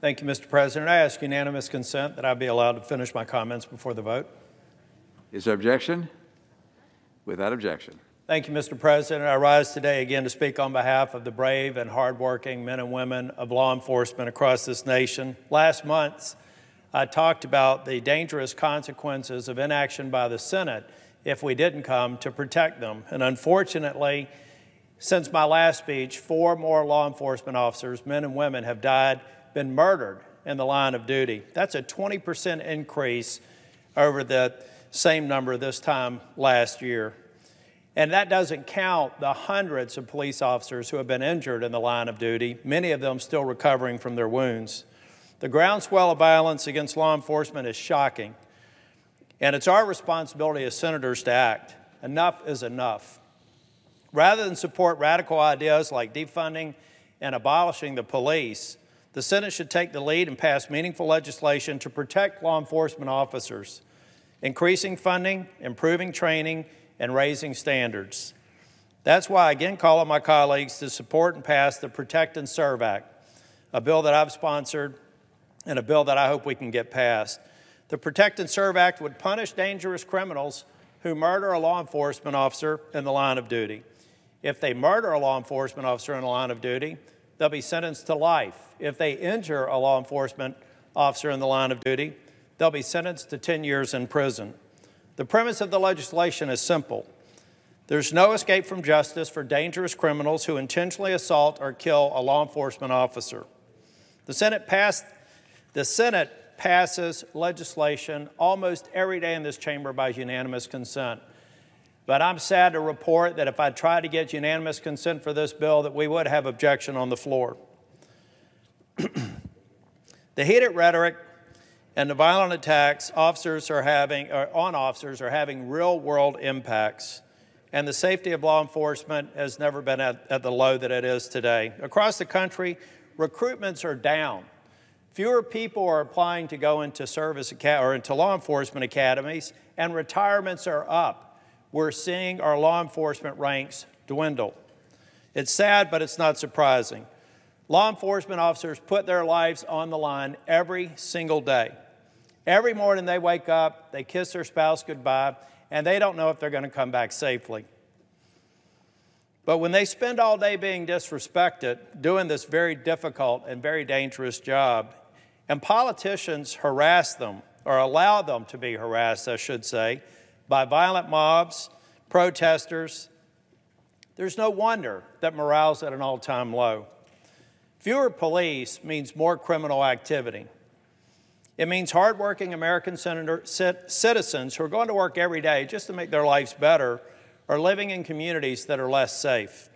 Thank you, Mr. President. I ask unanimous consent that I be allowed to finish my comments before the vote. Is there objection? Without objection. Thank you, Mr. President. I rise today again to speak on behalf of the brave and hardworking men and women of law enforcement across this nation. Last month, I talked about the dangerous consequences of inaction by the Senate if we didn't come to protect them. And unfortunately, since my last speech, 4 more law enforcement officers, men and women, have been murdered in the line of duty. That's a 20% increase over the same number this time last year. And that doesn't count the hundreds of police officers who have been injured in the line of duty, many of them still recovering from their wounds. The groundswell of violence against law enforcement is shocking, and it's our responsibility as senators to act. Enough is enough. Rather than support radical ideas like defunding and abolishing the police, the Senate should take the lead and pass meaningful legislation to protect law enforcement officers, increasing funding, improving training, and raising standards. That's why I again call on my colleagues to support and pass the Protect and Serve Act, a bill that I've sponsored and a bill that I hope we can get passed. The Protect and Serve Act would punish dangerous criminals who murder a law enforcement officer in the line of duty. If they murder a law enforcement officer in the line of duty, they'll be sentenced to life. If they injure a law enforcement officer in the line of duty, they'll be sentenced to 10 years in prison. The premise of the legislation is simple. There's no escape from justice for dangerous criminals who intentionally assault or kill a law enforcement officer. The Senate passes legislation almost every day in this chamber by unanimous consent. But I'm sad to report that if I tried to get unanimous consent for this bill, that we would have objection on the floor. The heated rhetoric and the violent attacks on officers are having real-world impacts, and the safety of law enforcement has never been at the low that it is today. Across the country, recruitments are down. Fewer people are applying to go into into law enforcement academies, and retirements are up. We're seeing our law enforcement ranks dwindle. It's sad, but it's not surprising. Law enforcement officers put their lives on the line every single day. Every morning they wake up, they kiss their spouse goodbye, and they don't know if they're going to come back safely. But when they spend all day being disrespected, doing this very difficult and very dangerous job, and politicians harass them, or allow them to be harassed, I should say, by violent mobs, protesters, there's no wonder that morale's at an all-time low. Fewer police means more criminal activity. It means hardworking American citizens who are going to work every day just to make their lives better are living in communities that are less safe.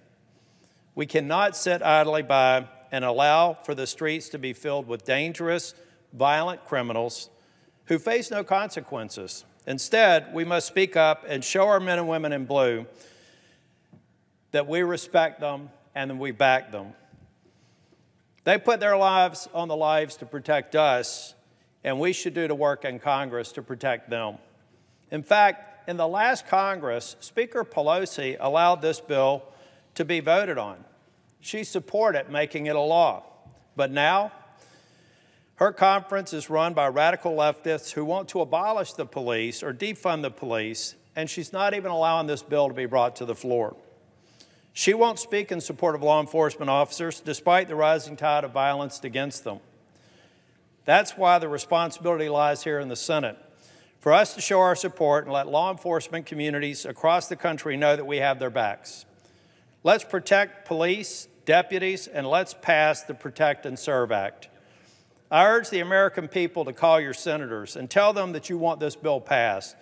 We cannot sit idly by and allow for the streets to be filled with dangerous, violent criminals who face no consequences. Instead, we must speak up and show our men and women in blue that we respect them and that we back them. They put their lives on the lives to protect us, and we should do the work in Congress to protect them. In fact, in the last Congress, Speaker Pelosi allowed this bill to be voted on. She supported making it a law. But now, her conference is run by radical leftists who want to abolish the police or defund the police, and she's not even allowing this bill to be brought to the floor. She won't speak in support of law enforcement officers, despite the rising tide of violence against them. That's why the responsibility lies here in the Senate, for us to show our support and let law enforcement communities across the country know that we have their backs. Let's protect police, deputies, and let's pass the Protect and Serve Act. I urge the American people to call your senators and tell them that you want this bill passed.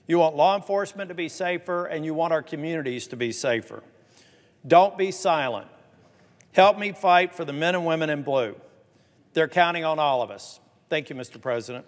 You want law enforcement to be safer, and you want our communities to be safer. Don't be silent. Help me fight for the men and women in blue. They're counting on all of us. Thank you, Mr. President.